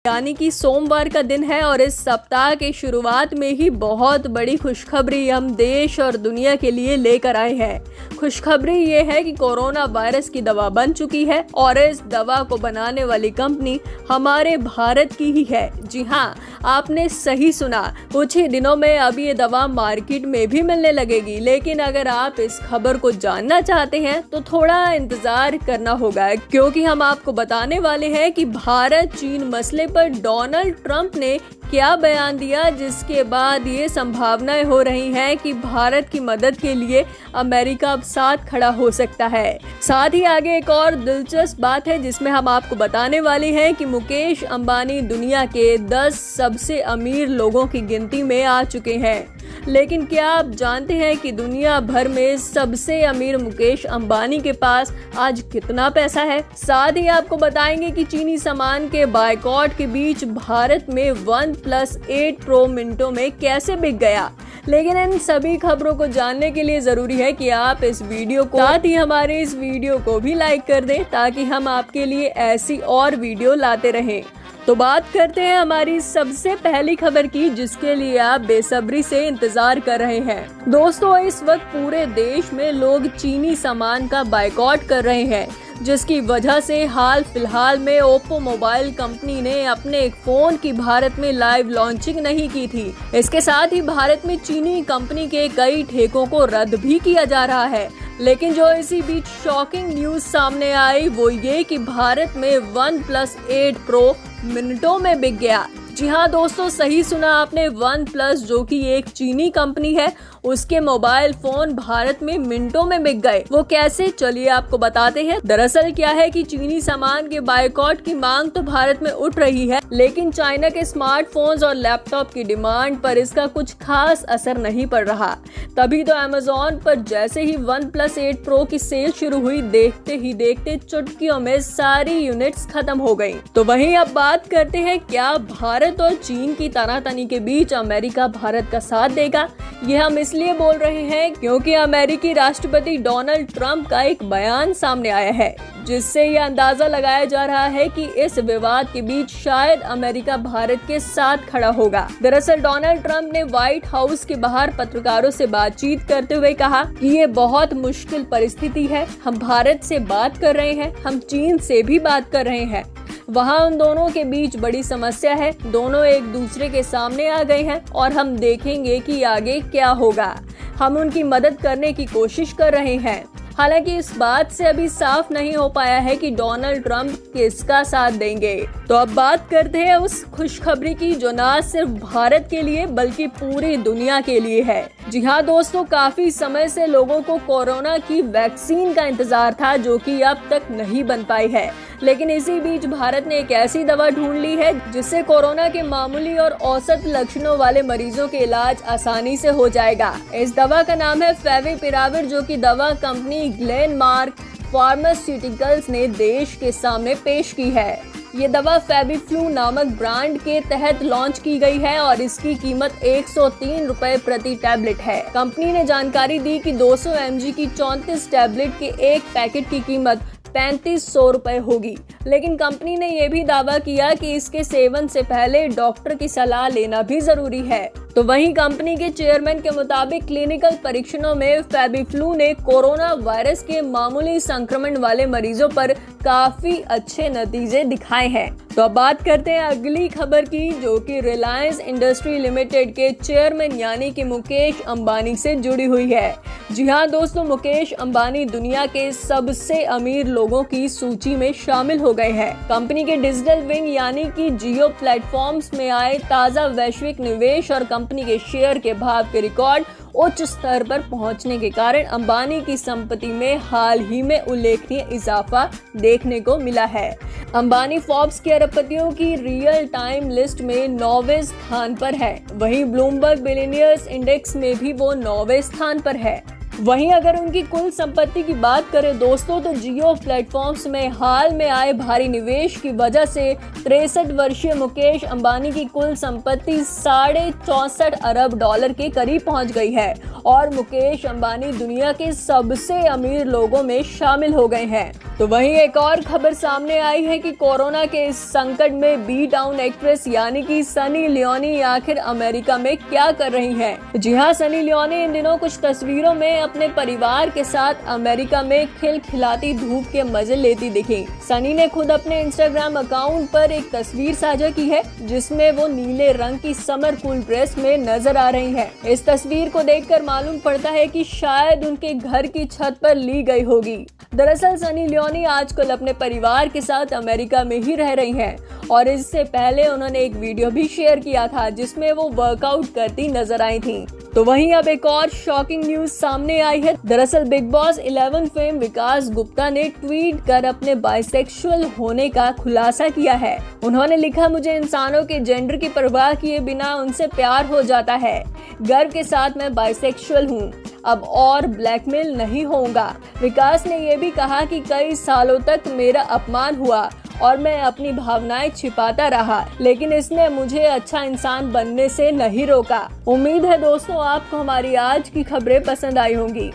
यानी कि सोमवार का दिन है और इस सप्ताह के शुरुआत में ही बहुत बड़ी खुशखबरी हम देश और दुनिया के लिए लेकर आए हैं। खुशखबरी ये है कि कोरोना वायरस की दवा बन चुकी है और इस दवा को बनाने वाली कंपनी हमारे भारत की ही है। जी हाँ, आपने सही सुना, कुछ ही दिनों में अब ये दवा मार्केट में भी मिलने लगेगी। लेकिन अगर आप इस खबर को जानना चाहते हैं तो थोड़ा इंतजार करना होगा, क्योंकि हम आपको बताने वाले हैं कि भारत चीन मसले पर डोनाल्ड ट्रंप ने क्या बयान दिया, जिसके बाद ये संभावनाएं हो रही हैं कि भारत की मदद के लिए अमेरिका अब साथ खड़ा हो सकता है। साथ ही आगे एक और दिलचस्प बात है जिसमें हम आपको बताने वाले हैं कि मुकेश अंबानी दुनिया के 10 सबसे अमीर लोगों की गिनती में आ चुके हैं। लेकिन क्या आप जानते हैं कि दुनिया भर में सबसे अमीर मुकेश अंबानी के पास आज कितना पैसा है? साथ ही आपको बताएंगे कि चीनी सामान के बायकॉट के बीच भारत में OnePlus 8 Pro मिनटों में कैसे बिक गया। लेकिन इन सभी खबरों को जानने के लिए जरूरी है कि आप इस वीडियो को साथ ही हमारे इस वीडियो को भी लाइक कर दें, ताकि हम आपके लिए ऐसी और वीडियो लाते रहें। तो बात करते हैं हमारी सबसे पहली खबर की, जिसके लिए आप बेसब्री से इंतजार कर रहे हैं। दोस्तों, इस वक्त पूरे देश में लोग चीनी सामान का बायकॉट कर रहे हैं, जिसकी वजह से हाल फिलहाल में ओप्पो मोबाइल कंपनी ने अपने एक फोन की भारत में लाइव लॉन्चिंग नहीं की थी। इसके साथ ही भारत में चीनी कंपनी के कई ठेकों को रद्द भी किया जा रहा है। लेकिन जो इसी बीच शॉकिंग न्यूज सामने आई वो ये कि भारत में OnePlus 8 Pro मिनटों में बिक गया। जी हाँ दोस्तों, सही सुना आपने, OnePlus जो कि एक चीनी कंपनी है, उसके मोबाइल फोन भारत में मिनटों में बिक गए। वो कैसे, चलिए आपको बताते हैं। दरअसल क्या है कि चीनी सामान के बायकॉट की मांग तो भारत में उठ रही है, लेकिन चाइना के स्मार्टफोन्स और लैपटॉप की डिमांड पर इसका कुछ खास असर नहीं पड़ रहा। तभी तो अमेज़न पर जैसे ही OnePlus 8 Pro की सेल शुरू हुई, देखते ही देखते चुटकियों में सारी यूनिट्स खत्म हो गयी। तो वहीं अब बात करते हैं, क्या भारत और चीन की तनातनी के बीच अमेरिका भारत का साथ देगा? ये हम इसलिए बोल रहे हैं क्योंकि अमेरिकी राष्ट्रपति डोनाल्ड ट्रंप का एक बयान सामने आया है, जिससे ये अंदाजा लगाया जा रहा है कि इस विवाद के बीच शायद अमेरिका भारत के साथ खड़ा होगा। दरअसल डोनाल्ड ट्रंप ने व्हाइट हाउस के बाहर पत्रकारों से बातचीत करते हुए कहा कि ये बहुत मुश्किल परिस्थिति है। हम भारत से बात कर रहे हैं, हम चीन से भी बात कर रहे हैं। वहाँ उन दोनों के बीच बड़ी समस्या है, दोनों एक दूसरे के सामने आ गए हैं और हम देखेंगे कि आगे क्या होगा। हम उनकी मदद करने की कोशिश कर रहे हैं। हालांकि इस बात से अभी साफ नहीं हो पाया है कि डोनाल्ड ट्रंप किसका साथ देंगे। तो अब बात करते हैं उस खुशखबरी की जो न सिर्फ भारत के लिए बल्कि पूरी दुनिया के लिए है। जी हाँ दोस्तों, काफी समय से लोगों को कोरोना की वैक्सीन का इंतजार था, जो कि अब तक नहीं बन पाई है। लेकिन इसी बीच भारत ने एक ऐसी दवा ढूंढ ली है जिससे कोरोना के मामूली और औसत लक्षणों वाले मरीजों के इलाज आसानी से हो जाएगा। इस दवा का नाम है फेविपिराविर, जो कि दवा कंपनी ग्लेनमार्क फार्मास्यूटिकल्स ने देश के सामने पेश की है। ये दवा फेबिफ्लू नामक ब्रांड के तहत लॉन्च की गई है और इसकी कीमत 103 रुपए प्रति टैबलेट है। कंपनी ने जानकारी दी कि 200 mg की 34 टैबलेट के एक पैकेट की कीमत 3500 रुपए होगी। लेकिन कंपनी ने यह भी दावा किया कि इसके सेवन से पहले डॉक्टर की सलाह लेना भी जरूरी है। तो वहीं कंपनी के चेयरमैन के मुताबिक क्लिनिकल परीक्षणों में फेबिफ्लू ने कोरोना वायरस के मामूली संक्रमण वाले मरीजों पर काफी अच्छे नतीजे दिखाए हैं। तो अब बात करते हैं अगली खबर की, जो कि रिलायंस इंडस्ट्री लिमिटेड के चेयरमैन यानी कि मुकेश अंबानी से जुड़ी हुई है। जी हाँ दोस्तों, मुकेश अंबानी दुनिया के सबसे अमीर लोगों की सूची में शामिल हो गए हैं। कंपनी के डिजिटल विंग यानी कि जियो प्लेटफॉर्म्स में आए ताजा वैश्विक निवेश और कंपनी के शेयर के भाव के रिकॉर्ड उच्च स्तर पर पहुंचने के कारण अंबानी की संपत्ति में हाल ही में उल्लेखनीय इजाफा देखने को मिला है। अंबानी फोर्ब्स के अरबपतियों की रियल टाइम लिस्ट में 9वें स्थान पर है। वहीं ब्लूमबर्ग बिलियनियर्स इंडेक्स में भी वो 9वें स्थान पर है। वहीं अगर उनकी कुल संपत्ति की बात करें दोस्तों, तो जियो प्लेटफॉर्म्स में हाल में आए भारी निवेश की वजह से 63 वर्षीय मुकेश अंबानी की कुल संपत्ति $64.5 अरब के करीब पहुंच गई है और मुकेश अंबानी दुनिया के सबसे अमीर लोगों में शामिल हो गए हैं। तो वहीं एक और खबर सामने आई है कि कोरोना के इस संकट में बी टाउन एक्ट्रेस यानी कि सनी लियोनी आखिर अमेरिका में क्या कर रही हैं? जी हां, सनी लियोनी इन दिनों कुछ तस्वीरों में अपने परिवार के साथ अमेरिका में खिलखिलाती धूप के मजे लेती दिखी। सनी ने खुद अपने इंस्टाग्राम अकाउंट पर एक तस्वीर साझा की है जिसमें वो नीले रंग की समर कूल ड्रेस में नजर आ रही हैं। इस तस्वीर को देखकर मालूम पड़ता है कि शायद उनके घर की छत पर ली गई होगी। दरअसल सनी लियोनी आजकल अपने परिवार के साथ अमेरिका में ही रह रही हैं और इससे पहले उन्होंने एक वीडियो भी शेयर किया था जिसमें वो वर्कआउट करती नजर आई थी। तो वहीं अब एक और शॉकिंग न्यूज सामने आई है। दरअसल बिग बॉस 11 फेम विकास गुप्ता ने ट्वीट कर अपने बाइसेक्सुअल होने का खुलासा किया है। उन्होंने लिखा, मुझे इंसानों के जेंडर की परवाह किए बिना उनसे प्यार हो जाता है। गर्व के साथ मैं बाइसेक्सुअल हूँ, अब और ब्लैकमेल नहीं होऊंगा। विकास ने यह भी कहा कि कई सालों तक मेरा अपमान हुआ और मैं अपनी भावनाएं छिपाता रहा, लेकिन इसने मुझे अच्छा इंसान बनने से नहीं रोका। उम्मीद है दोस्तों आपको हमारी आज की खबरें पसंद आई होंगी।